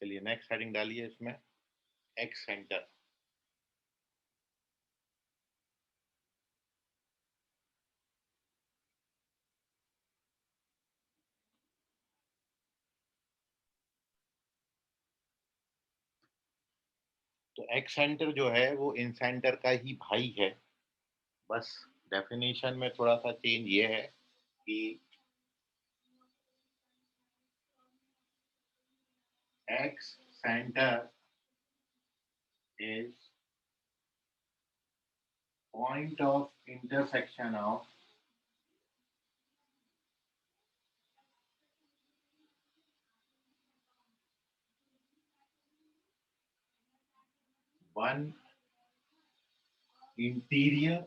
चलिए next heading डालिए इसमें, एक्स सेंटर। तो एक्स सेंटर जो है वो इन सेंटर का ही भाई है। बस डेफिनेशन में थोड़ा सा चेंज ये है कि x centre is point of intersection of one interior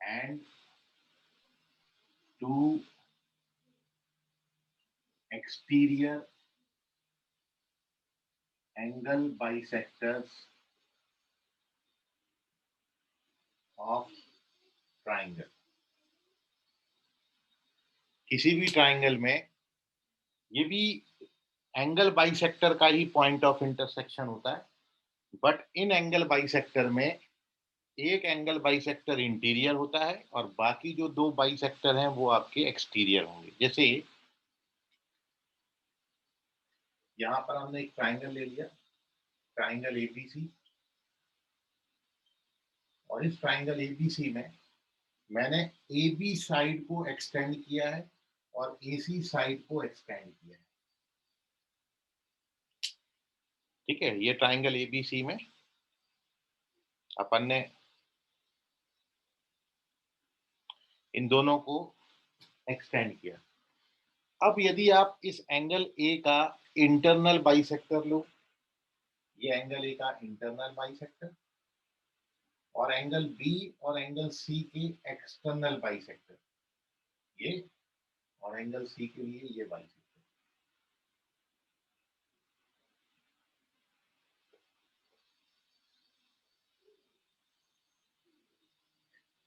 and two exterior angle bisectors of triangle। किसी भी ट्राइंगल में ये भी एंगल बाइसेक्टर का ही पॉइंट ऑफ इंटरसेक्शन होता है, बट इन एंगल बाइसेक्टर में एक एंगल बाइसेक्टर इंटीरियर होता है और बाकी जो दो बाइसेक्टर हैं वो आपके एक्सटीरियर होंगे। जैसे यहाँ पर हमने एक ट्राइंगल ले लिया, ट्राइंगल एबीसी, और इस ट्राइंगल एबीसी में मैंने ए बी साइड को एक्सटेंड किया है और ए सी साइड को एक्सटेंड किया है। ठीक है, ये ट्राइंगल एबीसी में अपन ने इन दोनों को एक्सटेंड किया। अब यदि आप इस एंगल ए का इंटरनल बाइसेक्टर लो, ये एंगल ए का इंटरनल बाइसेक्टर, और एंगल बी और एंगल सी के एक्सटर्नल बाइसेक्टर ये, और एंगल सी के लिए ये बाइसेक्टर,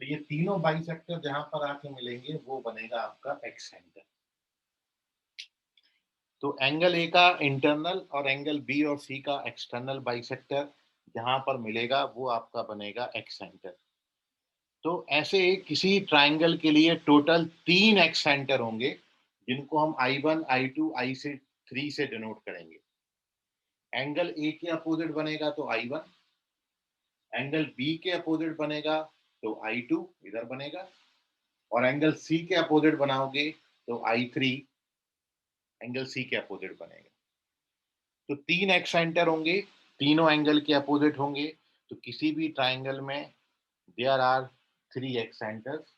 तो ये तीनों बाइसेक्टर जहां पर आके मिलेंगे वो बनेगा आपका एक्स सेंटर। तो एंगल ए का इंटरनल और एंगल बी और सी का एक्सटर्नल बाइसेक्टर जहां पर मिलेगा वो आपका बनेगा एक्स सेंटर। तो ऐसे किसी ट्राइंगल के लिए टोटल 3 एक्स सेंटर होंगे जिनको हम I1, I2, I3 से डिनोट करेंगे। एंगल ए के अपोजिट बनेगा तो I1, एंगल बी के अपोजिट बनेगा तो I2 इधर बनेगा, और एंगल सी के अपोजिट बनाओगे तो I3 एंगल सी के अपोजिट बनेगा। तो 3 एक्स सेंटर होंगे, तीनों एंगल के अपोजिट होंगे। तो किसी भी ट्राइंगल में there are 3 excentres.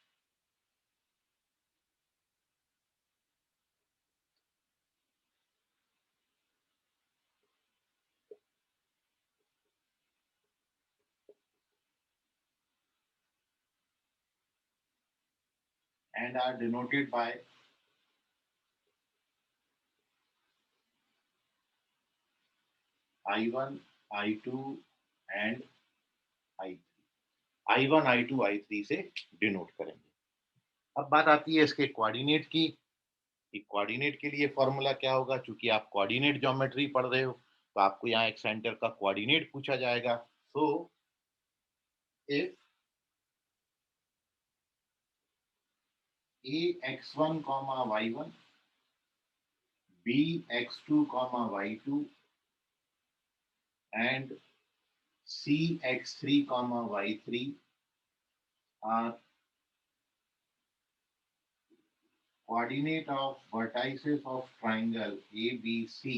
and are denoted by I1, I2 and I3। I1, I2, I3 से डिनोट करेंगे। अब बात आती है इसके कोऑर्डिनेट की, कि कोऑर्डिनेट के लिए फॉर्मूला क्या होगा। चूंकि आप कोऑर्डिनेट ज्योमेट्री पढ़ रहे हो तो आपको यहाँ एक सेंटर का कोऑर्डिनेट पूछा जाएगा। So if a x1 y1, b x2 y2 and c x3 y3 are coordinate of vertices of triangle ABC,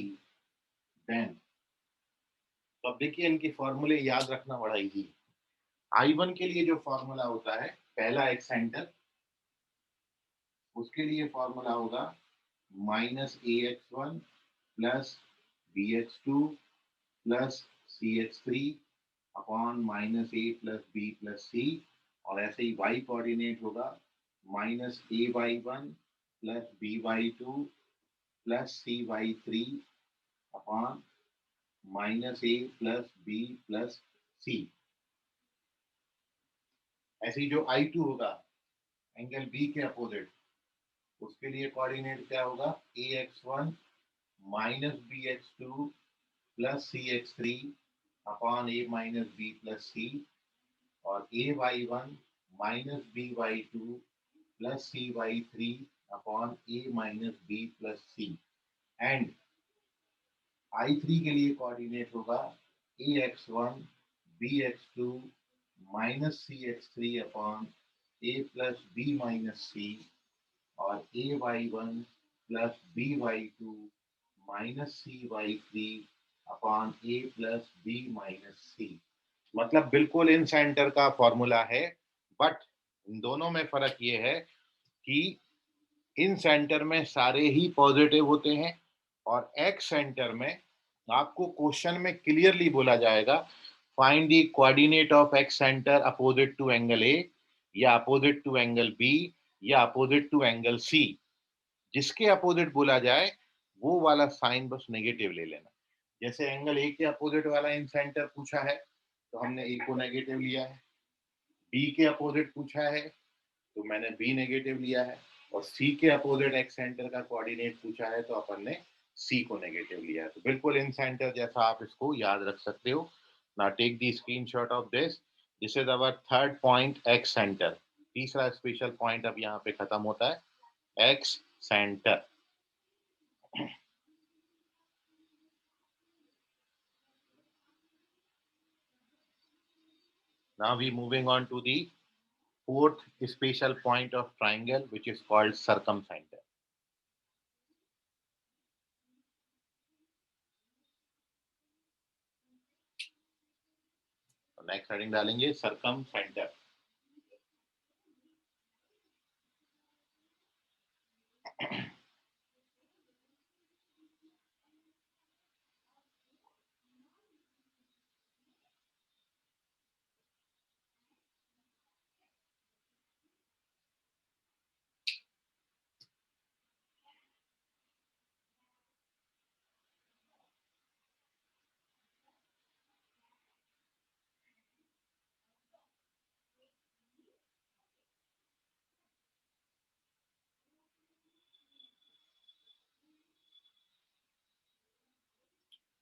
then तो अब देखिए इनके फॉर्मूले याद रखना बड़ा इजी है। I1 के लिए जो फॉर्मूला होता है पहला एक सेंटर, उसके लिए फॉर्मूला होगा -ax1 plus bx2 plus cx3 upon -a plus b plus c, और ऐसे ही y कोऑर्डिनेट होगा -ay1 plus by2 plus cy3 upon -a plus b plus c। ऐसे ही जो I2 होगा एंगल बी के अपोजिट, उसके लिए कोऑर्डिनेट क्या होगा ax1 minus b x two plus c x three upon a minus b plus c, और a y one minus b y two plus c y three upon a minus b plus c. And I3 के लिए coordinate होगा ax1 bx2 minus c x three upon a plus b minus c, और ay1 plus by2 minus c y three upon a plus b minus c. मतलब बिल्कुल इन centre का formula है, but in दोनों में फर्क ये है कि इन सेंटर में सारे ही पॉजिटिव होते हैं, और एक्स सेंटर में आपको क्वेश्चन में क्लियरली बोला जाएगा find the coordinate of excentre opposite to angle A, या अपोजिट टू एंगल बी, या अपोजिट टू एंगल सी। जिसके अपोजिट बोला जाए वो वाला साइन बस नेगेटिव ले लेना। जैसे एंगल ए के अपोजिट वाला इन सेंटर पूछा है तो हमने ए को नेगेटिव लिया है, बी के अपोजिट पूछा है तो मैंने बी नेगेटिव लिया है, और सी के अपोजिट एक्स सेंटर का कोऑर्डिनेट पूछा है तो अपन ने सी को नेगेटिव लिया है। तो बिल्कुल इन सेंटर जैसा आप इसको याद रख सकते हो। Now take the screenshot of this. This is our third point excentre. तीसरा स्पेशल पॉइंट अब यहाँ पे खत्म होता है, excentre. Now we moving on to the fourth special point of triangle, which is called circumcenter. तो next heading डालेंगे circumcenter.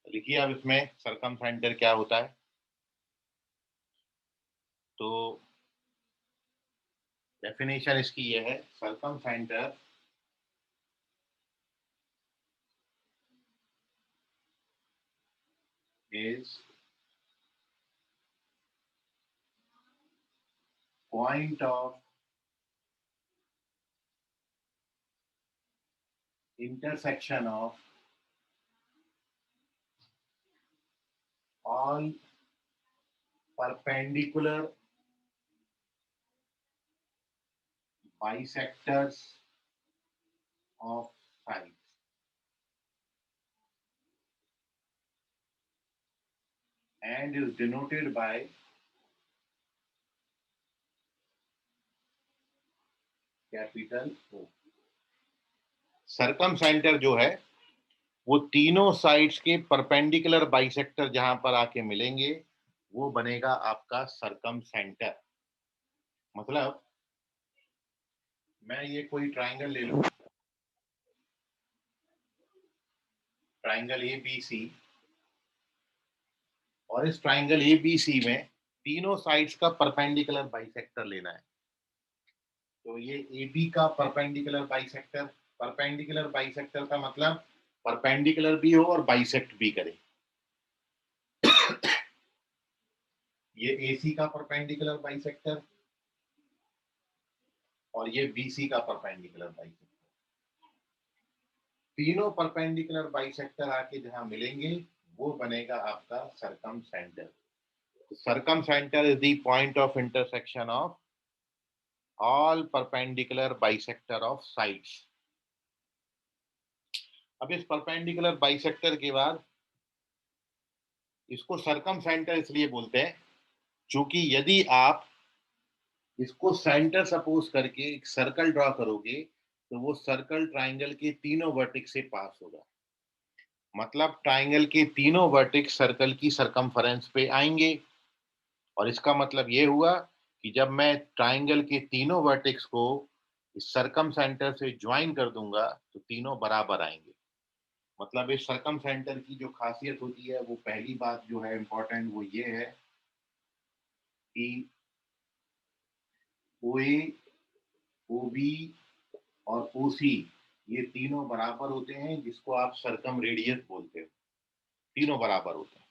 लिखिए अब इसमें सर्कमसेंटर क्या होता है। तो डेफिनेशन इसकी ये है, circumcentre is point of intersection of all perpendicular bisectors of sides, and is denoted by capital O। Circumcentre जो है वो तीनों साइड्स के परपेंडिकुलर बाइसेक्टर जहां पर आके मिलेंगे वो बनेगा आपका सर्कमसेंटर। मतलब मैं ये कोई ट्राइंगल ले लूं, ट्राइंगल ए बी सी, और इस ट्राइंगल ए बी सी में तीनों साइड्स का परपेंडिकुलर बाइसेक्टर लेना है। तो ये ए बी का परपेंडिकुलर बाइसेक्टर, परपेंडिकुलर बाइसेक्टर का मतलब परपेंडिकुलर भी हो और बाइसेक्ट भी करे। ये ए सी का परपेंडिकुलर बाइसेक्टर और ये बी सी का परपेंडिकुलर बाइसेक्टर, तीनों परपेंडिकुलर बाइसेक्टर आके जहां मिलेंगे वो बनेगा आपका circumcentre. Circumcentre is the point of intersection of all perpendicular bisector of sides. अब इस परपेंडिकुलर बाइसेक्टर के बाद इसको सर्कमसेंटर इसलिए बोलते हैं क्योंकि यदि आप इसको सेंटर सपोज करके एक सर्कल ड्रॉ करोगे तो वो सर्कल ट्राइंगल के तीनों वर्टेक्स से पास होगा। मतलब ट्राइंगल के तीनों वर्टेक्स सर्कल की सरकमफेरेंस पे आएंगे, और इसका मतलब ये हुआ कि जब मैं ट्राइंगल के तीनों वर्टेक्स को इस सर्कम सेंटर से ज्वाइन कर दूंगा तो तीनों बराबर आएंगे। मतलब इस सरकम सेंटर की जो खासियत होती है वो पहली बात जो है इम्पोर्टेंट वो ये है कि ओ ए, ओ बी और ओ सी ये तीनों बराबर होते हैं, जिसको आप सरकम रेडियस बोलते हो। तीनों बराबर होते हैं।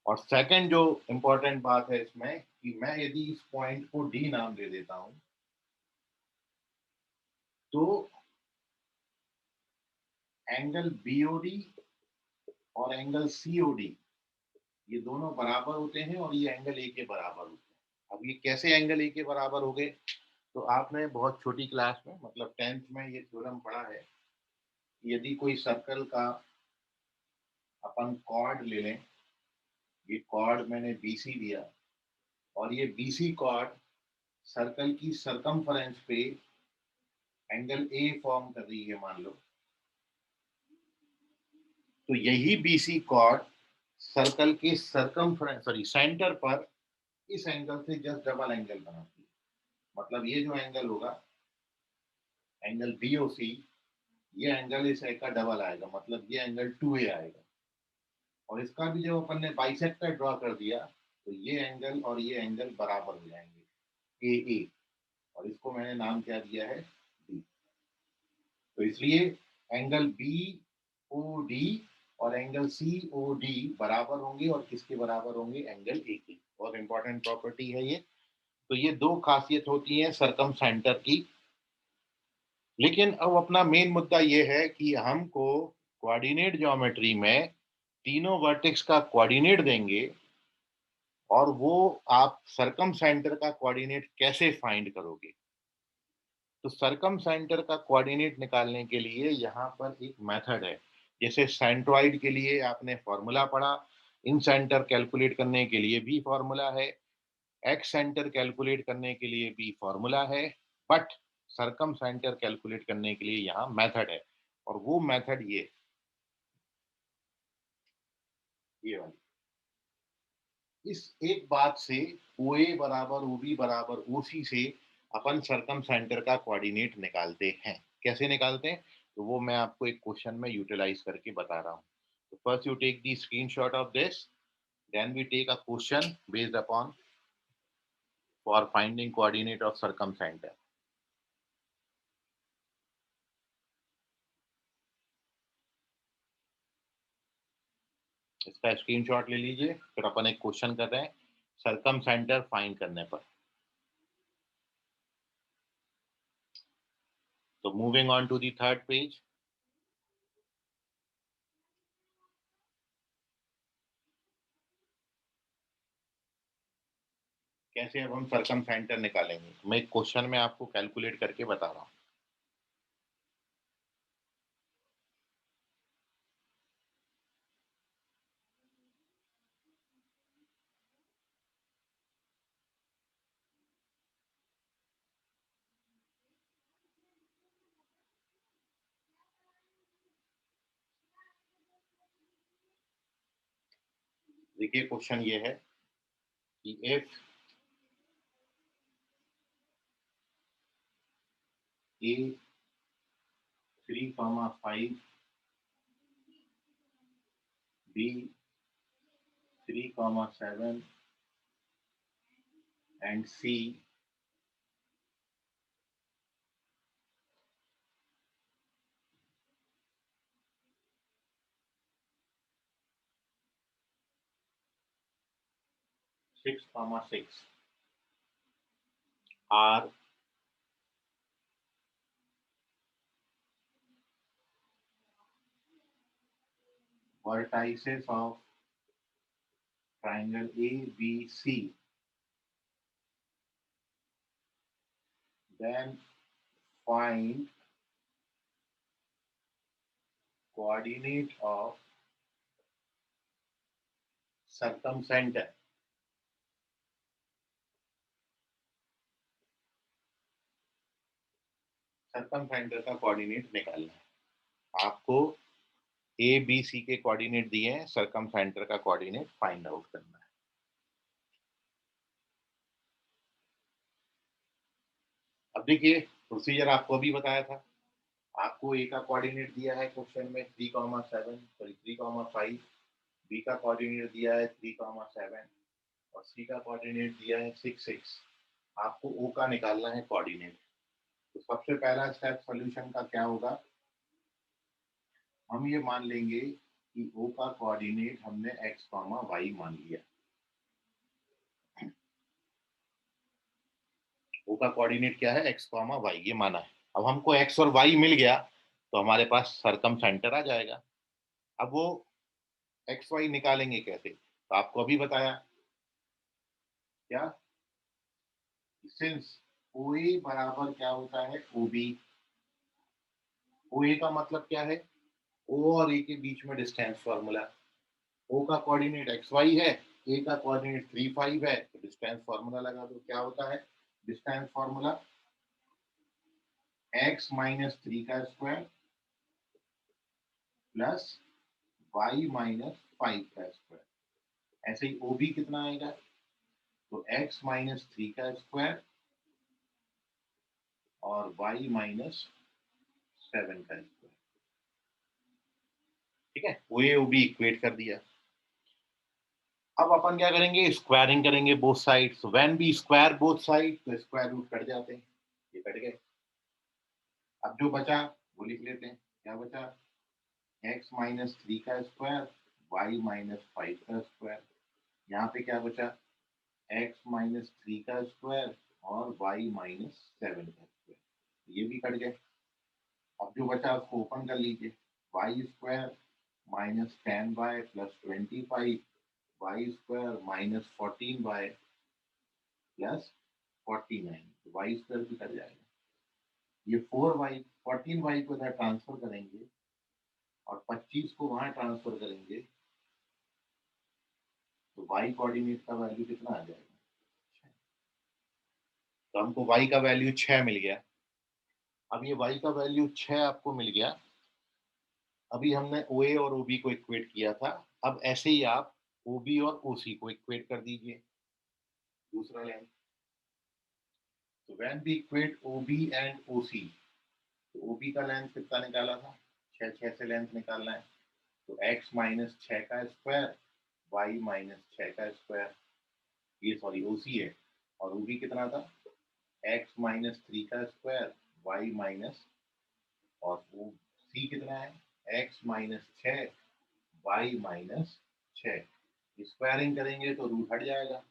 और सेकंड जो इम्पोर्टेंट बात है इसमें कि मैं यदि इस पॉइंट को डी नाम दे देता हूं तो एंगल बीओडी और एंगल सीओडी ये दोनों बराबर होते हैं और ये एंगल ए के बराबर होते हैं। अब ये कैसे एंगल ए के बराबर हो गए? तो आपने बहुत छोटी क्लास में मतलब 10th में ये थ्योरम पढ़ा है। यदि कोई सर्कल का अपन कॉर्ड ले लें, ये कॉर्ड मैंने बीसी दिया और ये बीसी कॉर्ड सर्कल की सरकमफ्रेंस पे एंगल ए फॉर्म कर रही है मान लो, तो यही बीसी कॉर्ड सर्कल के सरकमफ्रेंस सॉरी सेंटर पर इस एंगल से जस्ट डबल एंगल बनाती है। मतलब ये जो एंगल होगा एंगल बी ओ सी, ये एंगल इस ए का डबल आएगा, मतलब ये एंगल 2A आएगा। और इसका भी जब अपन ने बाइसेक्टर ड्रॉ कर दिया तो ये एंगल और ये एंगल बराबर हो जाएंगे, ए ए, और इसको मैंने नाम क्या दिया है, डी। तो इसलिए एंगल बी ओ डी और एंगल सी ओ डी बराबर होंगे, और किसके बराबर होंगे, एंगल ए के। बहुत इंपॉर्टेंट प्रॉपर्टी है ये। तो ये दो खासियत होती है सरकम सेंटर की। लेकिन अब अपना मेन मुद्दा ये है कि हमको कोऑर्डिनेट ज्योमेट्री में तीनों वर्टेक्स का कोऑर्डिनेट देंगे, और वो आप सरकम सेंटर का कोऑर्डिनेट कैसे फाइंड करोगे? तो सरकम सेंटर का कोऑर्डिनेट निकालने के लिए यहाँ पर एक मेथड है। जैसे सेंट्रॉइड के लिए आपने फॉर्मूला पढ़ा, इन सेंटर कैलकुलेट करने के लिए भी फॉर्मूला है, एक्स सेंटर कैलकुलेट करने के लिए भी फॉर्मूला है, बट सरकम सेंटर कैलकुलेट करने के लिए यहाँ मेथड है। और वो मेथड ये वाली, इस एक बात से ओ ए बराबर ओ बी बराबर ओ सी से अपन सरकम सेंटर का कोऑर्डिनेट निकालते हैं। कैसे निकालते हैं? तो वो मैं आपको एक क्वेश्चन में यूटिलाइज करके बता रहा हूँ। तो first you take the screenshot of this, then we take a question based upon for finding coordinate of circumcentre. इसका स्क्रीनशॉट ले लीजिए, फिर अपन एक क्वेश्चन कर रहे हैं सरकम सेंटर फाइंड करने पर। तो moving on to the third page, कैसे अब हम सरकम सेंटर निकालेंगे, मैं एक क्वेश्चन में आपको कैलकुलेट करके बता रहा हूँ। देखिए क्वेश्चन ये है कि if A 3,5, B 3,7 and C 6,6 are vertices of triangle ABC, then find coordinate of circumcenter। सरकमसेंटर का कोऑर्डिनेट निकालना है आपको। ए बी सी के कोऑर्डिनेट दिए हैं, सरकमसेंटर का कोऑर्डिनेट फाइंड आउट करना है। अब देखिए प्रोसीजर आपको अभी बताया था आपको ए का कोऑर्डिनेट दिया है क्वेश्चन में 3,7 सॉरी 3,5, बी का कोऑर्डिनेट दिया है 3,7 और सी का कोऑर्डिनेट दिया है 6,6। आपको ओ का निकालना है कोऑर्डिनेट। तो सबसे पहला स्टेप सॉल्यूशन का क्या होगा, हम ये मान लेंगे कि ओ का कोऑर्डिनेट हमने एक्स कॉमा वाई मान लिया। ओ का कोऑर्डिनेट क्या है, एक्स कॉमा वाई, ये माना है। अब हमको एक्स और वाई मिल गया तो हमारे पास सरकम सेंटर आ जाएगा। अब वो एक्स वाई निकालेंगे कैसे, तो आपको अभी बताया क्या, सिंस ओ ए बराबर क्या होता है ओ बी। ओ ए का मतलब क्या है, ओ और ए के बीच में डिस्टेंस फार्मूला। ओ का कोऑर्डिनेट एक्स वाई है, ए का कोऑर्डिनेट 3,5 है, तो डिस्टेंस फार्मूला लगा दो। क्या होता है डिस्टेंस फार्मूला, एक्स माइनस 3 का स्क्वायर प्लस वाई माइनस 5 का स्क्वायर। ऐसे ही ओ बी कितना आएगा, तो एक्स माइनस 3 का स्क्वायर और वाई माइनस 7 का स्क्वायर। ठीक है, ओ ए ओ बी इक्वेट कर दिया। अब अपन क्या करेंगे, स्क्वायरिंग करेंगे both sides. When we square both side तो स्क्वायर रूट कट जाते हैं, ये कट गए। अब जो बचा वो लिख लेते हैं। क्या बचा, एक्स माइनस 3 का स्क्वायर वाई माइनस 5 का स्क्वायर। यहाँ पे क्या बचा, एक्स माइनस 3 का स्क्वायर और वाई माइनस 7 का स्क्वायर, ये भी कट गए। अब जो बचा उसको ओपन कर लीजिए, Y square minus 10 by plus 25, Y square minus 14 by plus 49, तो वाई स्क्वायर भी कट जाएगा। ये 4 वाई 14 वाई को इधर ट्रांसफर करेंगे और 25 को वहां ट्रांसफर करेंगे, तो वाई कोऑर्डिनेट का वैल्यू कितना आ जाएगा, तो हमको वाई का वैल्यू 6 मिल गया। अब ये वाई का वैल्यू 6 आपको मिल गया। अभी हमने ओ ए और ओ बी को इक्वेट किया था, अब ऐसे ही आप ओ बी और ओ सी को इक्वेट कर दीजिए, दूसरा लेंथ। तो when we equate O B and O C, तो ओ बी का लेंथ कितना निकाला था, 6, 6 से लेंथ निकालना है। तो एक्स माइनस 6 का स्क्वायर वाई माइनस 6 का स्क्वायर, ये सॉरी ओ सी है। और ओ बी कितना था, एक्स माइनस 3 का स्क्वायर वाई माइनस, और वो सी कितना है, X minus 6 Y minus 6। Squaring करेंगे तो रूट हट जाएगा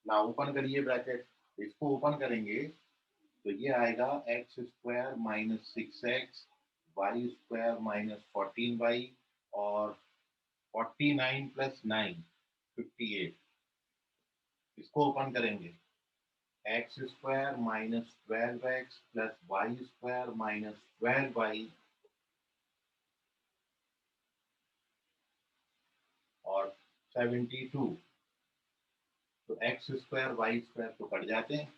ना, ओपन करिए ब्रैकेट, इसको ओपन करेंगे तो ये आएगा X square minus 6 X Y square minus 14 Y और 49 प्लस 9 58। इसको ओपन करेंगे, X square minus 12 X plus Y square minus 12 Y और 72। तो एक्स स्क्वायर वाई स्क्वायर तो कट जाते हैं,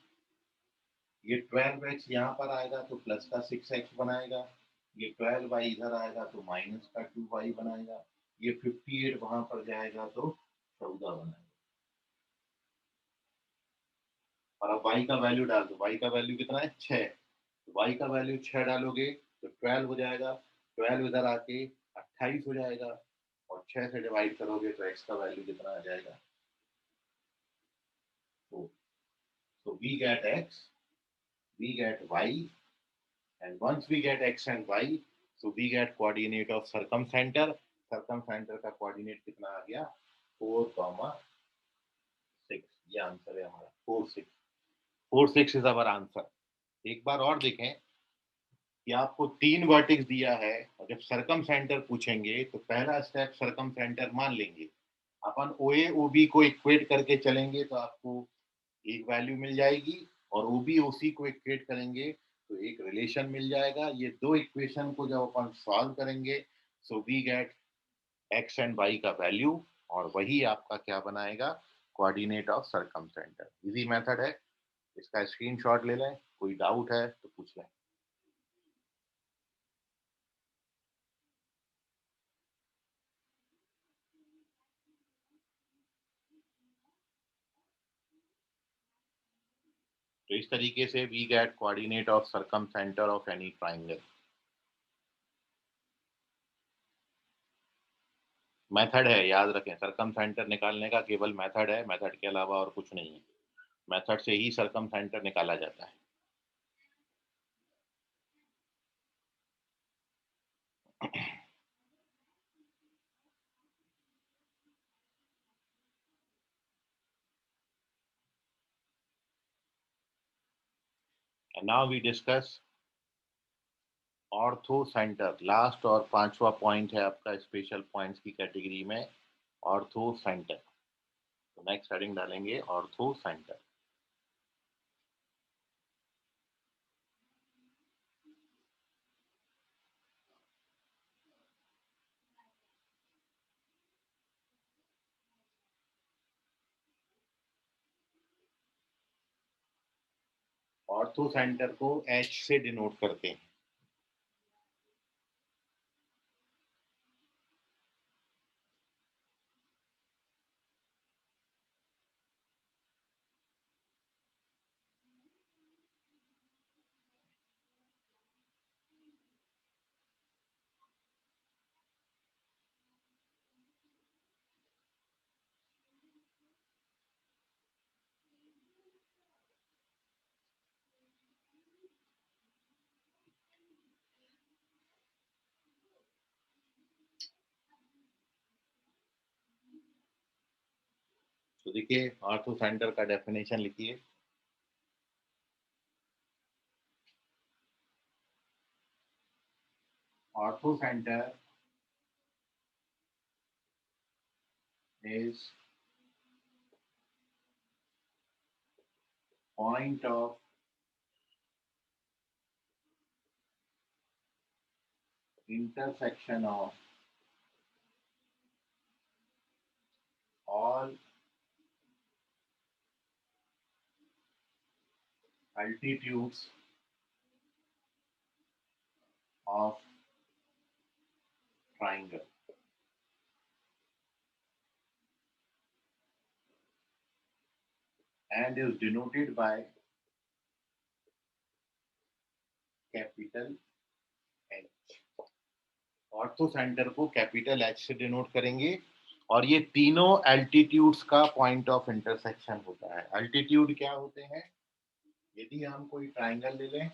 ये 12 एक्स यहाँ पर आएगा तो प्लस का 6 एक्स बनाएगा, ये 12 वाई इधर आएगा तो माइनस का 2 वाई बनाएगा, ये 58 वहां पर जाएगा तो 14 बनाएगा। और अब वाई का वैल्यू डाल दो, वाई का वैल्यू कितना है 6, तो वाई का वैल्यू 6 डालोगे तो 12 हो जाएगा, 12 इधर आके 28 हो जाएगा, और 6 से डिवाइड करोगे तो एक्स का वैल्यू कितना आ जाएगा, तो we get X, we get Y, and once we get x and y, so we get coordinate of circumcenter। circumcenter का coordinate कितना आ गया, 4,6। ये आंसर है हमारा 4,6। 4,6 इज अवर आंसर। एक बार और देखें कि आपको 3 वर्टेक्स दिया है और जब सरकम सेंटर पूछेंगे तो पहला स्टेप सरकम सेंटर मान लेंगे। अपन ओ ए ओ बी को इक्वेट करके चलेंगे तो आपको एक वैल्यू मिल जाएगी, और ओ बी ओ सी को इक्वेट करेंगे तो एक रिलेशन मिल जाएगा। ये दो इक्वेशन को जब अपन सॉल्व करेंगे so we get x and y का वैल्यू, और वही आपका क्या बनाएगा, coordinate of circumcentre. Easy method है, इसका स्क्रीनशॉट ले लें, कोई डाउट है तो पूछ लें। तो इस तरीके से we get coordinate of circumcentre of any triangle. Method है, याद रखें, सरकम सेंटर निकालने का केवल मेथड है, मेथड के अलावा और कुछ नहीं है। मेथड से ही सरकम सेंटर निकाला जाता है। And now we discuss ortho centre. Last और पांचवा पॉइंट है आपका स्पेशल पॉइंट्स की कैटेगरी में, ऑर्थो सेंटर। तो नेक्स्ट हेडिंग डालेंगे ऑर्थो सेंटर। ऑर्थो सेंटर को एच से डिनोट करते हैं। तो देखिए ऑर्थो सेंटर का डेफिनेशन लिखिए। Ortho centre is point of intersection of all altitudes of triangle and is denoted by capital H। Ortho centre को कैपिटल एच से डिनोट करेंगे और ये तीनों एल्टीट्यूड्स का पॉइंट ऑफ इंटरसेक्शन होता है। एल्टीट्यूड क्या होते हैं? यदि हम कोई ट्राइंगल ले लें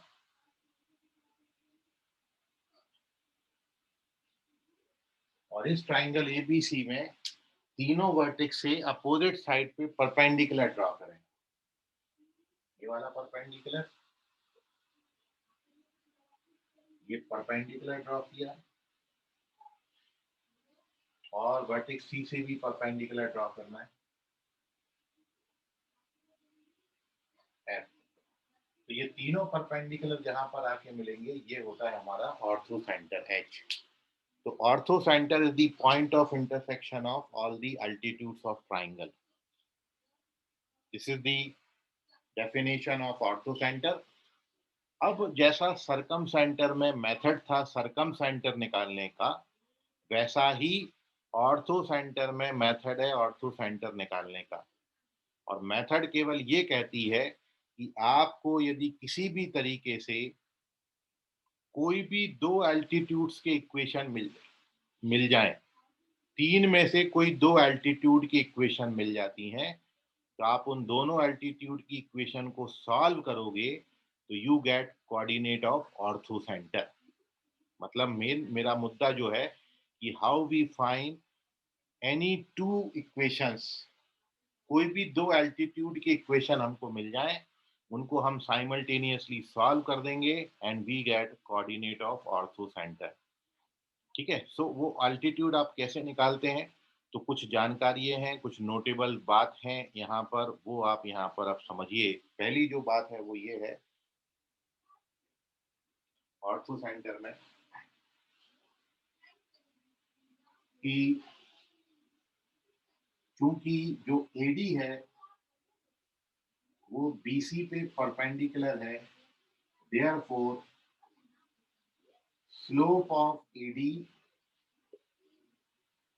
और इस ट्राइंगल एबीसी में तीनों वर्टेक्स से अपोजिट साइड पे परपेंडिकुलर ड्रॉ करें, ये वाला परपेंडिकुलर, ये परपेंडिकुलर ड्रॉ किया और वर्टेक्स सी से भी परपेंडिकुलर ड्रॉ करना है एफ। तो ये तीनों परपेंडिकुलर जहां पर आके मिलेंगे ये होता है हमारा ऑर्थो सेंटर एच। तो ortho centre is the point of intersection of all the altitudes of triangle. This is the definition of ortho centre. अब जैसा सरकम सेंटर में मेथड था सरकम सेंटर निकालने का, वैसा ही ऑर्थो सेंटर में मेथड है ऑर्थो सेंटर निकालने का। और मेथड केवल ये कहती है कि आपको यदि किसी भी तरीके से कोई भी दो एल्टीट्यूड्स के इक्वेशन मिल जाए, तीन में से कोई दो एल्टीट्यूड की इक्वेशन मिल जाती हैं, तो आप उन दोनों एल्टीट्यूड की इक्वेशन को सॉल्व करोगे तो you get coordinate of orthocentre. मतलब मेरा मुद्दा जो है कि how we find any two equations, कोई भी दो एल्टीट्यूड की इक्वेशन हमको मिल जाए उनको हम साइमल्टेनियसली सॉल्व कर देंगे and we get coordinate of orthocentre. ठीक है। सो वो अल्टीट्यूड आप कैसे निकालते हैं, तो कुछ जानकारी हैं, कुछ नोटेबल बात है यहाँ पर, वो आप यहाँ पर आप समझिए। पहली जो बात है वो ये है ऑर्थो सेंटर में कि चूंकि जो एडी है वो बीसी पे परपेंडिकुलर है, देयरफॉर स्लोप ऑफ एडी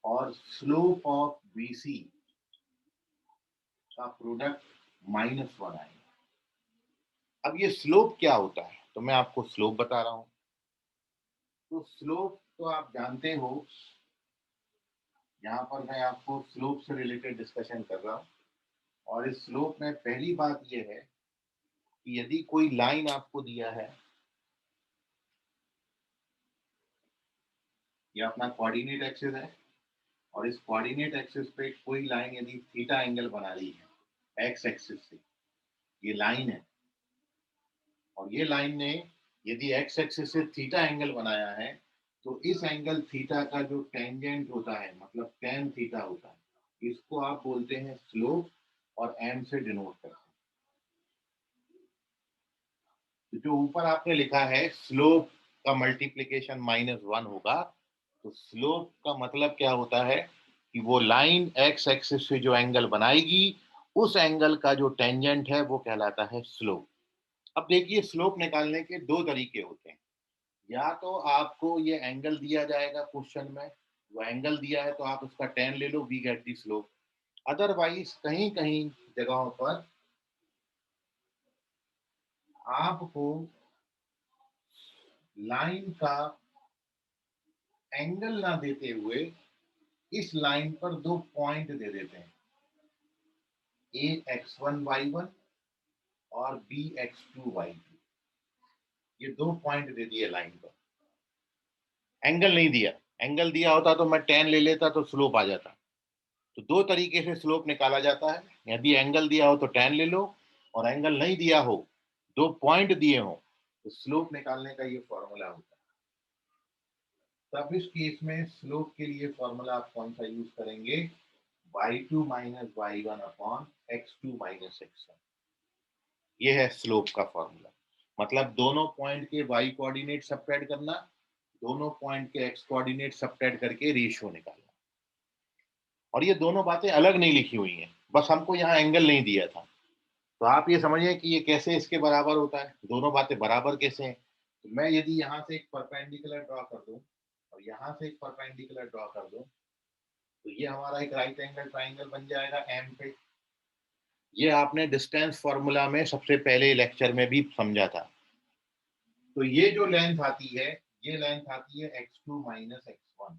और स्लोप ऑफ बीसी का प्रोडक्ट -1 आएगा। अब ये स्लोप क्या होता है, तो मैं आपको स्लोप बता रहा हूं। तो स्लोप तो आप जानते हो यहाँ पर मैं आपको स्लोप से रिलेटेड डिस्कशन कर रहा हूँ। और इस स्लोप में पहली बात यह है कि यदि कोई लाइन आपको दिया है, ये अपना कोऑर्डिनेट एक्सिस है, और इस कोऑर्डिनेट एक्सिस पे कोई लाइन यदि थीटा एंगल बना रही है एक्स एक्सिस से, ये लाइन है, और ये लाइन ने यदि एक्स एक्सिस से थीटा एंगल बनाया है, तो इस एंगल थीटा का जो टेंजेंट होता है, मतलब टेन थीटा होता है, इसको आप बोलते हैं स्लोप, और एम से डिनोट करते हैं। तो जो ऊपर आपने लिखा है स्लोप का मल्टीप्लीकेशन -1 होगा, तो स्लोप का मतलब क्या होता है कि वो लाइन एक्स एक्सिस से जो एंगल बनाएगी, उस एंगल का जो टेंजेंट है वो कहलाता है स्लोप। अब देखिए, स्लोप निकालने के दो तरीके होते हैं। या तो आपको ये एंगल दिया जाएगा क्वेश्चन में, वो एंगल दिया है तो आप उसका टेन ले लो, we get the slope. Otherwise कहीं कहीं जगहों पर आपको लाइन का एंगल ना देते हुए इस लाइन पर दो पॉइंट दे देते हैं, ए x1 y1 और बी x2 y2। ये दो पॉइंट दे दिए लाइन पर, एंगल नहीं दिया। एंगल दिया होता तो मैं टेन ले लेता तो स्लोप आ जाता। तो दो तरीके से स्लोप निकाला जाता है, यदि एंगल दिया हो तो टेन ले लो, और एंगल नहीं दिया हो, दो पॉइंट दिए हो, तो स्लोप निकालने का ये फॉर्मूला होता है। तब इस केस में स्लोप के लिए फॉर्मूला आप कौन सा यूज करेंगे, y2 minus y1 upon x2 minus x1। ये है स्लोप का फॉर्मूला। मतलब दोनों पॉइंट के y कोऑर्डिनेट सबट्रैक्ट करना, दोनों पॉइंट के x कोऑर्डिनेट सबट्रैक्ट करके रेशियो निकालना। और ये दोनों बातें अलग नहीं लिखी हुई हैं, बस हमको यहाँ एंगल नहीं दिया था। तो आप ये समझिए कि ये कैसे इसके बराबर होता है, दोनों बातें बराबर कैसे हैं। तो मैं यदि यहाँ से एक परपेंडिकुलर ड्रॉ कर दूं और यहाँ से एक परपेंडिकुलर ड्रॉ कर दूं, तो ये हमारा एक राइट एंगल ट्राइंगल बन जाएगा एम पे। ये आपने डिस्टेंस फॉर्मूला में सबसे पहले लेक्चर में भी समझा था। तो ये जो लेंथ आती है, ये लेंथ आती है x2 माइनस x1,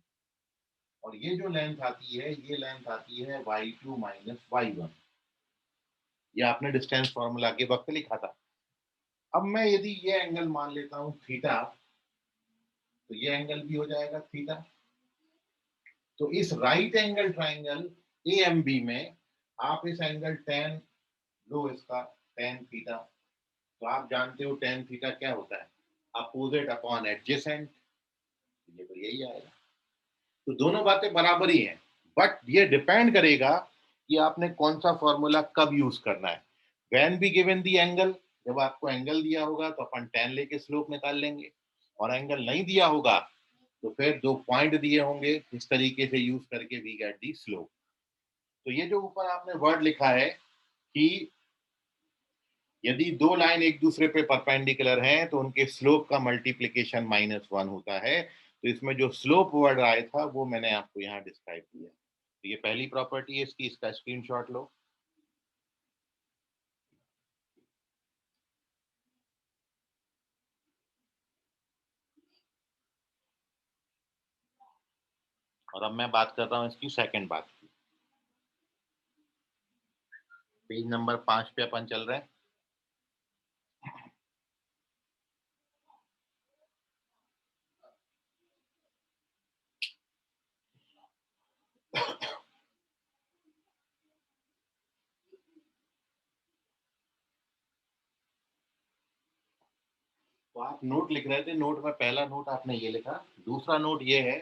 और ये जो लेंथ आती है, ये लेंथ आती है y2 माइनस y1। ये आपने डिस्टेंस फॉर्मूला के वक्त लिखा था। अब मैं यदि ये एंगल मान लेता हूँ थीटा, तो ये एंगल भी हो जाएगा थीटा। तो इस right angle triangle A M B में आप इस एंगल टेन लो, इसका टेन थीटा। तो आप जानते हो टेन थीटा क्या होता है, अपोजिट अपॉन एडजेसेंट। ये तो यही आएगा। तो दोनों बातें बराबर ही हैं, बट ये डिपेंड करेगा कि आपने कौन सा फॉर्मूला कब यूज करना है। When be given the angle, जब आपको एंगल दिया होगा तो अपन टेन लेके स्लोप निकाल लेंगे, और एंगल नहीं दिया होगा तो फिर दो पॉइंट दिए होंगे, इस तरीके से यूज करके वी गेट दी स्लोप। तो ये जो ऊपर आपने वर्ड लिखा है कि यदि दो लाइन एक दूसरे पे परपेंडिकुलर हैं तो उनके स्लोप का मल्टीप्लीकेशन -1 होता है। तो इसमें जो स्लोप वर्ड आया था वो मैंने आपको यहाँ डिस्क्राइब किया। तो ये पहली प्रॉपर्टी है इसकी, इसका स्क्रीनशॉट लो। और अब मैं बात कर रहा हूँ इसकी सेकंड बात की। पेज नंबर 5 पे अपन चल रहे हैं। तो आप नोट लिख रहे थे, नोट में पहला नोट आपने ये लिखा, दूसरा नोट ये है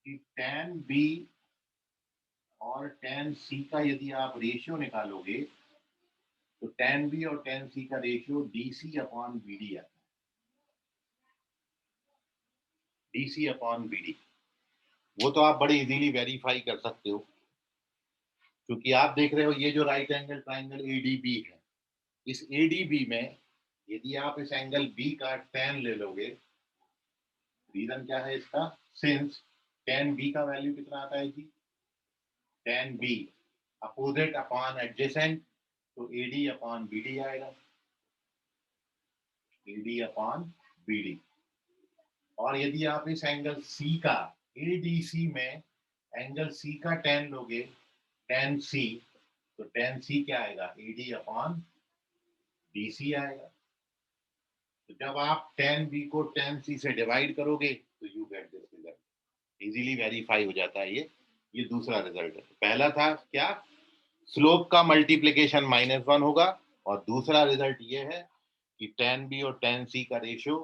कि tan बी और tan सी का यदि आप रेशियो निकालोगे, तो tan बी और tan सी का रेशियो DC अपॉन BD आता है। DC अपॉन BD, वो तो आप बड़े इजीली वेरीफाई कर सकते हो, क्योंकि आप देख रहे हो ये जो राइट एंगल ट्राइंगल ADB है, इस ADB में यदि आप इस एंगल B का tan ले लोगे, रीजन क्या है इसका, सिंस tan B का वैल्यू कितना आता है जी, tan B opposite upon adjacent, तो AD अपॉन BD आएगा, AD अपॉन BD। और यदि आप इस एंगल सी का एडीसी में एंगल सी का टेन लोगे, टेन सी, तो टेन सी क्या आएगा, एडी अपॉन डीसी आएगा। तो जब आप टेन बी को टेन सी से डिवाइड करोगे तो you get this result. Easily verify हो जाता है ये दूसरा रिजल्ट है। पहला था क्या, स्लोप का मल्टीप्लीकेशन -1 होगा, और दूसरा रिजल्ट ये है कि टेन बी और टेन सी का रेशियो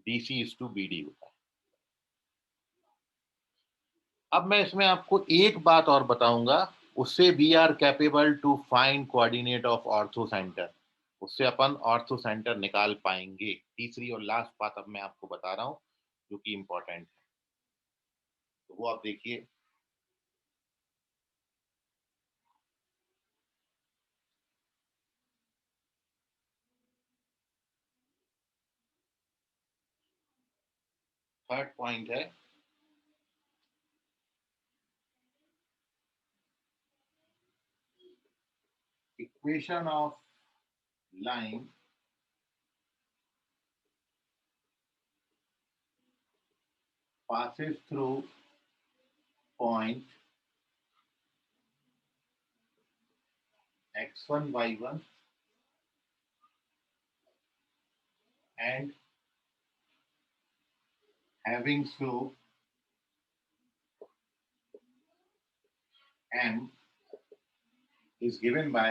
DC/BD होता है। अब मैं इसमें आपको एक बात और बताऊंगा, उससे we are capable to find coordinate of orthocentre, उससे अपन ऑर्थो सेंटर निकाल पाएंगे। तीसरी और लास्ट बात अब मैं आपको बता रहा हूँ जो कि इंपॉर्टेंट है, तो वो आप देखिए। थर्ड पॉइंट है, equation of line passes through point x1 y1 and having slope m is given by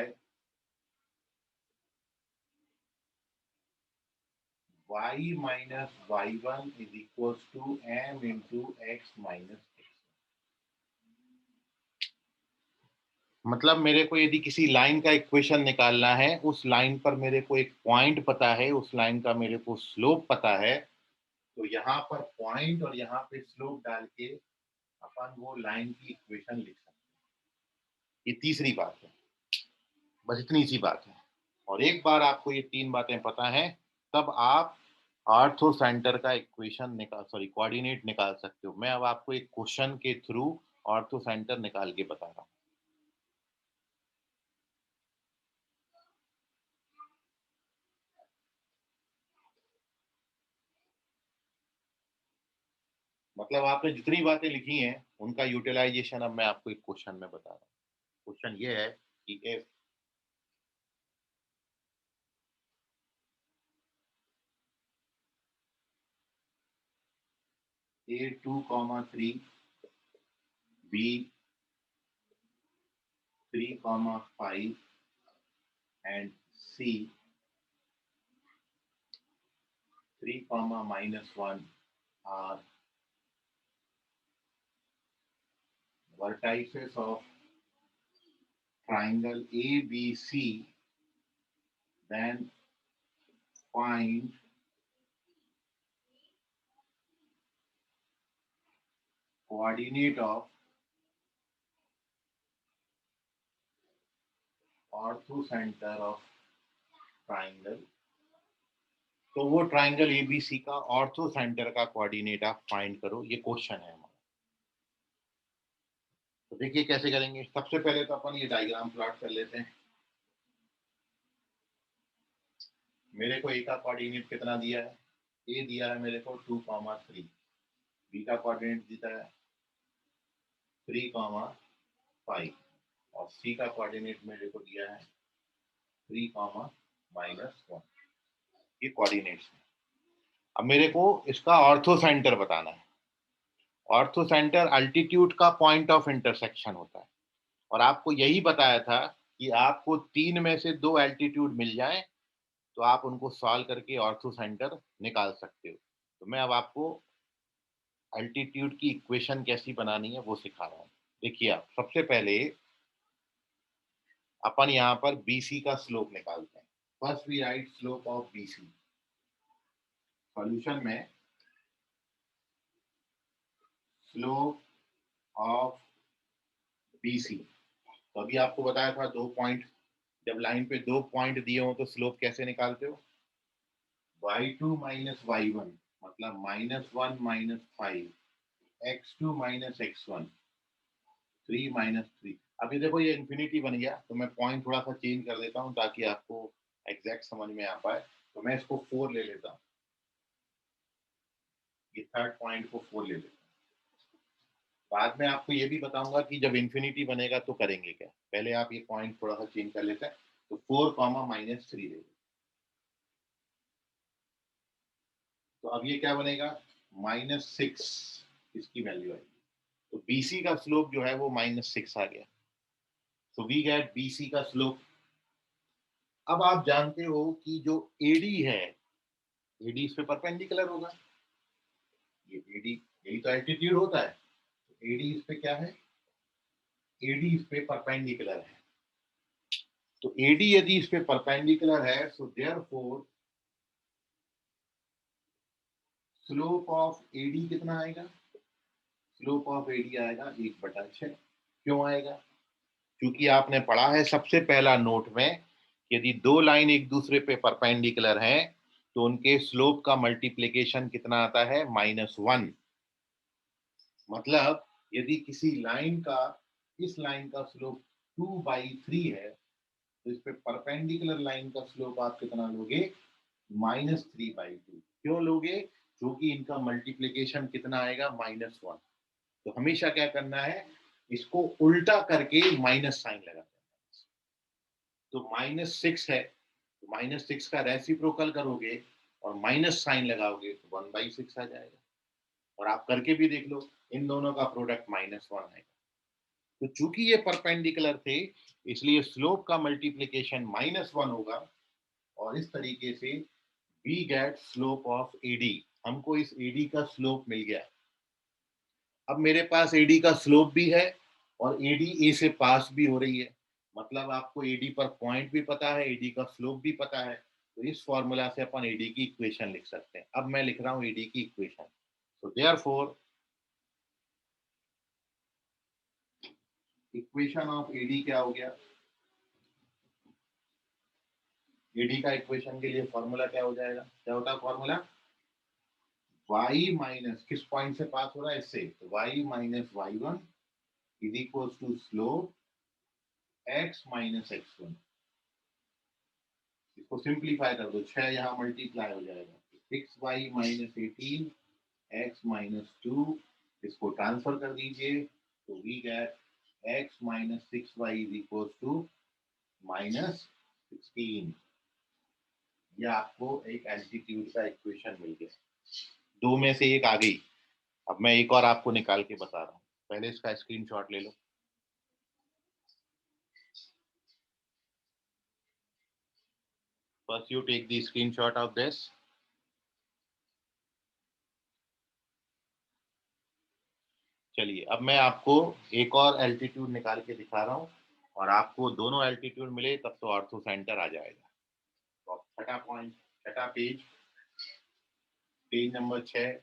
y minus y1 is equals to m into x minus x। मतलब मेरे को यदि किसी लाइन का इक्वेशन निकालना है, उस लाइन पर मेरे को एक पॉइंट पता है, उस लाइन का मेरे को स्लोप पता है, तो यहाँ पर पॉइंट और यहाँ पे स्लोप डाल के अपन वो लाइन की इक्वेशन लिख सकते हैं। ये तीसरी बात है, बस इतनी सी बात है। और एक बार आपको ये तीन बातें पता है, तब आप आर्थो सेंटर का इक्वेशन निकाल, सॉरी कोऑर्डिनेट निकाल सकते हो। मैं अब आपको एक क्वेश्चन के थ्रू आर्थो सेंटर निकाल के बता रहा हूँ। मतलब आपने जितनी बातें लिखी हैं उनका यूटिलाइजेशन अब मैं आपको एक क्वेश्चन में बता रहा हूँ। क्वेश्चन ये है कि if A2, 3, B3, 5 and C3, -1 are vertices of triangle ABC, then find coordinate of orthocenter of triangle। तो वो ट्राइंगल एबीसी का ऑर्थो सेंटर का कोऑर्डिनेट आप फाइंड करो, ये क्वेश्चन है हमारा। तो देखिए कैसे करेंगे। सबसे पहले तो अपन ये डायग्राम प्लॉट कर लेते हैं। मेरे को ए का कोऑर्डिनेट कितना दिया है, ए दिया है मेरे को 2, 3, बी का कोऑर्डिनेट दिया है 3, 5 और सी का कोऑर्डिनेट मेरे को दिया है 3, -1। ये कोऑर्डिनेट्स है। अब मेरे को इसका ऑर्थो सेंटर बताना है। ऑर्थो सेंटर अल्टीट्यूड का पॉइंट ऑफ इंटरसेक्शन होता है, और आपको यही बताया था कि आपको तीन में से दो एल्टीट्यूड मिल जाए तो आप उनको सॉल्व करके ऑर्थो सेंटर निकाल सकते हो। तो मैं अब आपको अल्टीट्यूड की इक्वेशन कैसी बनानी है वो सिखा रहा हूँ। देखिए आप सबसे पहले अपन यहाँ पर BC का स्लोप निकालते हैं। First we write slope of BC। Solution में स्लोप ऑफ BC, तो अभी आपको बताया था दो पॉइंट, जब लाइन पे दो पॉइंट दिए हो तो स्लोप कैसे निकालते हो, y2 - y1 मतलब -1 - 5, x2 - x1, 3 - 3। अब ये देखो ये इन्फिनिटी बन गया, तो मैं पॉइंट थोड़ा सा चेंज कर देता हूँ ताकि आपको एग्जैक्ट समझ में आ पाए। तो मैं इसको 4 ले लेता हूँ, ये थर्ड पॉइंट को 4 ले लेते हैं। बाद में आपको ये भी बताऊंगा कि जब इन्फिनिटी बनेगा तो करेंगे क्या। पहले आप ये पॉइंट थोड़ा सा चेंज कर लेते हैं। तो 4 कॉमा माइनस 3 ले लेते हैं। तो अब ये क्या बनेगा, -6 इसकी वैल्यू आएगी। तो बीसी का स्लोप जो है वो -6 आ गया। तो वी गेट बीसी का स्लोप। अब आप जानते हो कि जो एडी है, एडी इस पे परपेंडिकुलर होगा। ये एडी, यही तो एल्टीट्यूड होता है। एडी इस पे क्या है, एडी इस पे परपेंडिकुलर है। तो एडी यदि इस पे परपेंडिकुलर है, so therefore slope of AD कितना आएगा, स्लोप ऑफ एडी आएगा 1/6। क्यों आएगा, क्योंकि आपने पढ़ा है सबसे पहला नोट में, यदि दो लाइन एक दूसरे पे परपेंडिकुलर हैं तो उनके स्लोप का मल्टीप्लिकेशन कितना आता है, -1। मतलब यदि किसी लाइन का, इस लाइन का स्लोप 2/3 है, तो इस पे परपेंडिकुलर लाइन का स्लोप आप कितना लोगे, -3/2। क्यों लोगे, क्योंकि इनका मल्टीप्लिकेशन कितना आएगा, -1। तो हमेशा क्या करना है, इसको उल्टा करके माइनस साइन लगाना है। तो -6 है, तो -6 का रेसिप्रोकल करोगे और माइनस साइन लगाओगे तो 1/6 आ जाएगा। और आप करके भी देख लो, इन दोनों का प्रोडक्ट -1 आएगा। तो चूंकि ये परपेंडिकुलर थे, इसलिए स्लोप का मल्टीप्लिकेशन -1 होगा। और इस तरीके से we get slope of AD. हमको इस एडी का स्लोप मिल गया। अब मेरे पास एडी का स्लोप भी है और एडी ए से पास भी हो रही है। मतलब आपको एडी पर पॉइंट भी पता है, एडी का स्लोप भी पता है। तो इस फॉर्मूला से अपन एडी की इक्वेशन लिख सकते हैं। अब मैं लिख रहा हूं एडी की equation. So therefore equation of AD क्या हो गया, एडी का इक्वेशन के लिए फॉर्मूला क्या हो जाएगा, क्या होता है फॉर्मूला, y माइनस किस पॉइंट से पास हो रहा है, इससे, तो y minus y1 is equal to slope x minus x1। इसको सिंप्लीफाई कर दो, 6 यहाँ मल्टीप्लाई हो जाएगा, 6y माइनस 18 x माइनस 2। इसको ट्रांसफर कर दीजिए तो we get x minus 6y is equal to -16। यह आपको एक एल्टीट्यूड का इक्वेशन मिल गया। दो में से एक आ गई। अब मैं एक और आपको निकाल के बता रहा हूँ। पहले इसका स्क्रीनशॉट ले लो। First you take the screenshot of this. चलिए अब मैं आपको एक और एल्टीट्यूड निकाल के दिखा रहा हूँ और आपको दोनों एल्टीट्यूड मिले तब तो ऑर्थो सेंटर आ जाएगा। तो छठा पॉइंट, छठा पेज, पेज नंबर 6।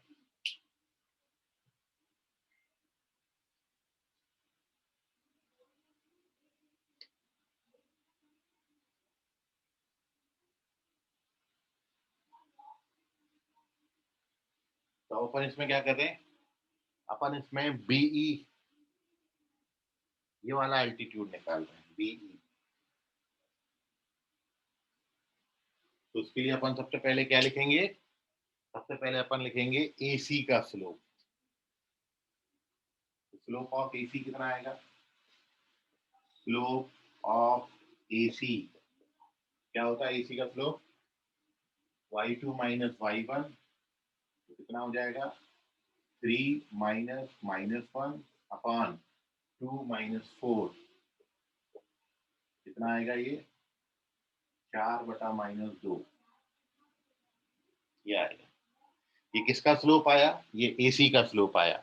तो अपन इसमें क्या कर रहे हैं, अपन इसमें बीई, ये वाला एल्टीट्यूड निकाल रहे हैं, बीई। तो उसके लिए अपन सबसे पहले क्या लिखेंगे, सबसे पहले अपन लिखेंगे एसी का स्लोप। स्लोप ऑफ एसी कितना आएगा, स्लोप ऑफ एसी क्या होता है, एसी का स्लोप y2 माइनस y1, तो कितना हो जाएगा, 3 माइनस -1 अपॉन 2 माइनस 4। कितना आएगा ये, 4/-2। ये आएगा। ये किसका स्लोप आया, ये एसी का स्लोप आया।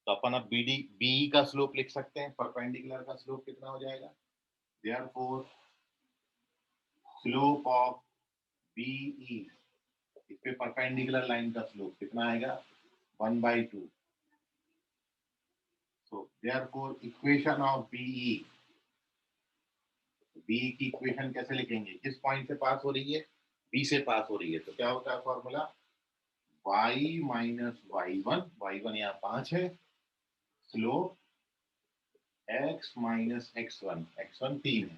तो अपन अब बीडी बीई का स्लोप लिख सकते हैं। परपेंडिकुलर का स्लोप कितना हो जाएगा, देयरफॉर स्लोप ऑफ बीई, इस पे परपेंडिकुलर लाइन का स्लोप कितना आएगा, 1/2। So therefore equation of BE, B की इक्वेशन कैसे लिखेंगे, किस पॉइंट से पास हो रही है, बी से पास हो रही है। तो क्या होता है फॉर्मूला, y माइनस y1 यहाँ 5 है, स्लोप x माइनस x1 3 है।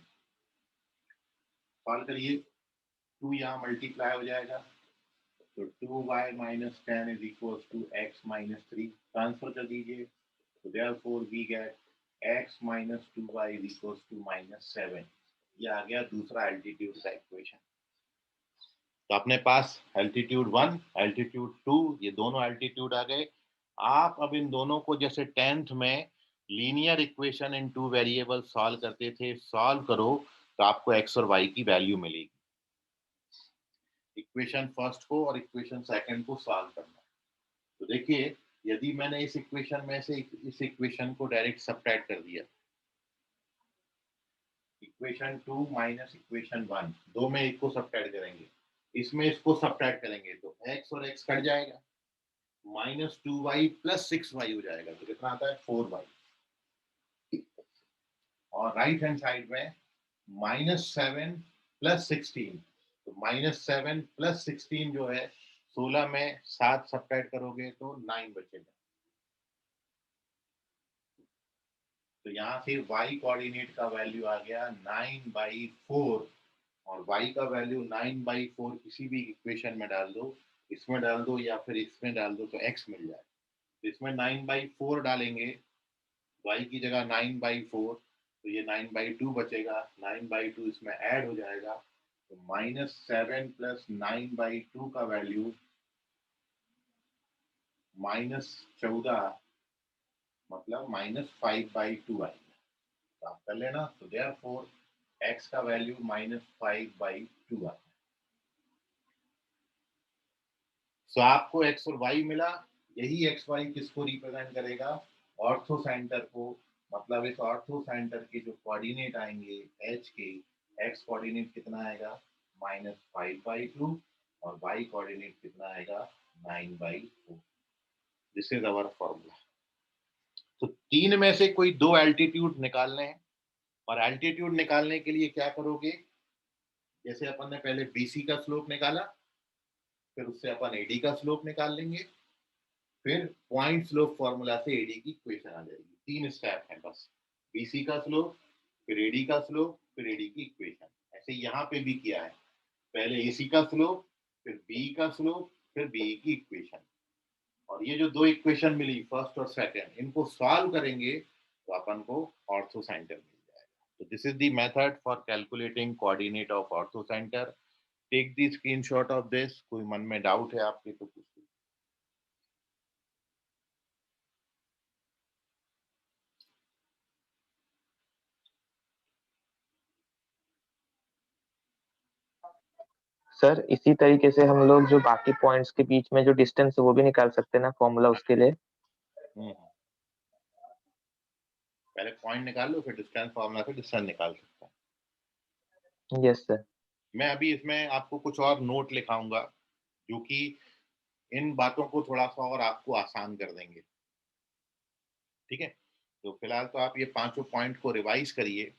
सॉल्व करिए, 2 यहाँ मल्टीप्लाई हो जाएगा, तो 2y minus 10 is equals to x minus 3. Transfer कर दीजिए, तो therefore we get x minus 2y is equals to minus 7. ये आ गया दूसरा एल्टीट्यूड का इक्वेशन। तो अपने पास एल्टीट्यूड 1, एल्टीट्यूड 2, ये दोनों एल्टीट्यूड आ गए। आप अब इन दोनों को जैसे 10th में linear equation in 2 variable solve करते थे, सॉल्व करो तो आपको x और y की वैल्यू मिलेगी। इक्वेशन फर्स्ट को और इक्वेशन सेकंड को सॉल्व करना। तो देखिए, यदि मैंने इस इक्वेशन में से इस इक्वेशन को डायरेक्ट सब्ट्रैक्ट कर दिया, इक्वेशन 2 माइनस इक्वेशन 1, दो में एक को सब्ट्रैक्ट करेंगे, इसमें इसको सब्ट्रैक्ट करेंगे तो x और x कट जाएगा, माइनस 2y प्लस 6y हो जाएगा, तो कितना आता है 4y। और राइट हैंड साइड में माइनस 7 प्लस 16, तो माइनस 7 प्लस 16 जो है 16 में 7 सब्ट्रैक्ट करोगे तो 9 बचेगा। तो यहाँ से y कोऑर्डिनेट का वैल्यू आ गया 9/4, और y का वैल्यू 9/4 किसी भी इक्वेशन में डाल दो, इसमें डाल दो या फिर इसमें डाल दो तो x मिल जाए। तो इसमें 9/4 डालेंगे, y की जगह 9/4, तो ये 9/2 बचेगा, 9/2 इसमें ऐड हो जाएगा, तो -7 प्लस 9/2 का वैल्यू -14, मतलब -5/2 आएगा। तो आप कर लेना, तो देयरफॉर x का वैल्यू -5/2 आता है। सो आपको x और y मिला, यही x y किसको रिप्रेजेंट करेगा, ऑर्थो सेंटर को, मतलब इस ऑर्थो सेंटर के जो कोऑर्डिनेट आएंगे h के, x कोऑर्डिनेट कितना आएगा -5/2 और y कोऑर्डिनेट कितना आएगा 9/4। This is our formula. तो तीन में से कोई दो एल्टीट्यूड निकालने हैं, और एल्टीट्यूड निकालने के लिए क्या करोगे, जैसे अपन ने पहले BC का स्लोप निकाला, फिर उससे अपन AD का स्लोप निकाल लेंगे, फिर पॉइंट स्लोप फॉर्मूला से AD की इक्वेशन आ जाएगी। तीन स्टेप है बस, BC का स्लोप, फिर AD का स्लोप, फिर AD की इक्वेशन। ऐसे यहाँ पे भी किया है, पहले AC का स्लोप, फिर BE का स्लोप, फिर BE की इक्वेशन। और ये जो दो इक्वेशन मिली फर्स्ट और सेकंड, इनको सॉल्व करेंगे तो अपन को ऑर्थो सेंटर मिल जाएगा। तो this is the method for calculating coordinate of orthocentre. Take the screenshot of this. कोई मन में डाउट है आपके तो पूछिए। सर इसी तरीके से हम लोग जो बाकी पॉइंट्स के बीच में जो डिस्टेंस है वो भी निकाल सकते हैं ना, फॉर्मूला उसके लिए। पहले पॉइंट निकाल लो, फिर डिस्टेंस फॉर्मूला से डिस्टेंस निकाल सकते हैं। Yes sir. मैं अभी इसमें आपको कुछ और नोट लिखाऊंगा जो कि इन बातों को थोड़ा सा और आपको आसान कर देंगे, ठीक है। तो फिलहाल तो आप ये पांचों पॉइंट को रिवाइज करिए,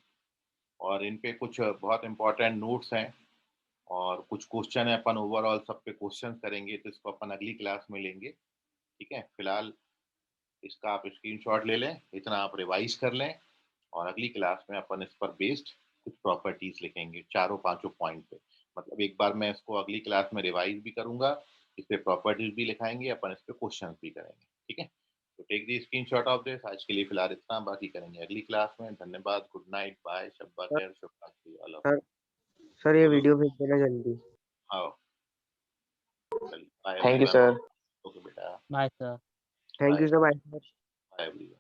और इन पे कुछ बहुत इंपॉर्टेंट नोट्स हैं और कुछ क्वेश्चन है, अपन ओवरऑल सब पे क्वेश्चन करेंगे, तो इसको अपन अगली क्लास में लेंगे, ठीक है। फिलहाल इसका आप स्क्रीनशॉट ले लें, इतना आप रिवाइज कर लें, और अगली क्लास में अपन इस पर बेस्ड कुछ प्रॉपर्टीज लिखेंगे चारों पांचों पॉइंट पे। मतलब एक बार मैं इसको अगली क्लास में रिवाइज भी करूंगा, इस पे प्रॉपर्टीज भी लिखाएंगे अपन, इस पे क्वेश्चन भी करेंगे, ठीक है। तो take the screenshot of this. आज के लिए फिलहाल इतना, बाकी करेंगे अगली क्लास में। धन्यवाद, गुड नाइट, बाय, शब्बा खैर, शुभ रात्रि। सर सर ये वीडियो भेज देना जल्दी। हाँ, चलिए bye thank you everyone. Sir. Okay बेटा, bye sir. Thank you sir, bye sir. Bye everyone.